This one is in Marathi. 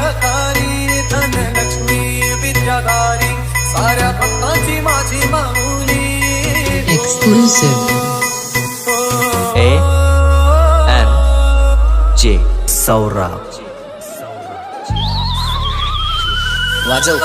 मंगळकारी धनलक्ष्मी विद्याधारी साऱ्या भक्तांची माझी माऊली Exclusive. ANJ सौरभ वाजव